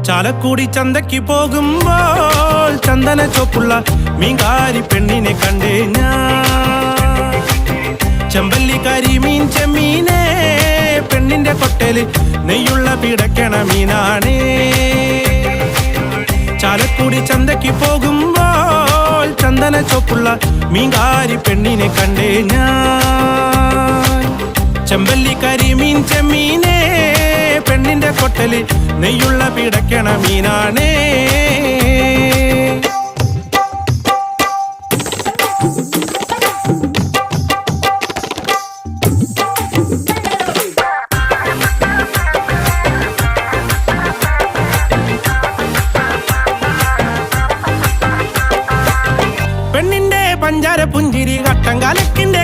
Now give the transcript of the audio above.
ചാലക്കുടി ചന്തയ്ക്ക് പോകുമ്പോൾ ചന്ദന ചോപ്പുള്ള മീൻകാരി പെണ്ണിനെ കണ്ടേ ഞാൻ. ചെമ്പല്ലി കരിമീൻ ചെമ്മീനെ പെണ്ണിന്റെ കൊട്ടേല് നെയ്യുള്ള പിടക്കണ മീനാണേ. ചാലക്കുടി ചന്തയ്ക്ക് പോകുമ്പോൾ ചന്ദന ചോപ്പുള്ള മീൻകാരി പെണ്ണിനെ കണ്ടേ ഞാൻ. ചെമ്പല്ലി കരിമീൻ ചെമ്മീനെ പെണ്ണിന്റെ കൊട്ടല് നെയ്യുള്ള പിടക്കണ മീനാണേ. പെണ്ണിന്റെ പഞ്ചാര പുഞ്ചിരി കട്ടങ്കാലക്കിന്റെ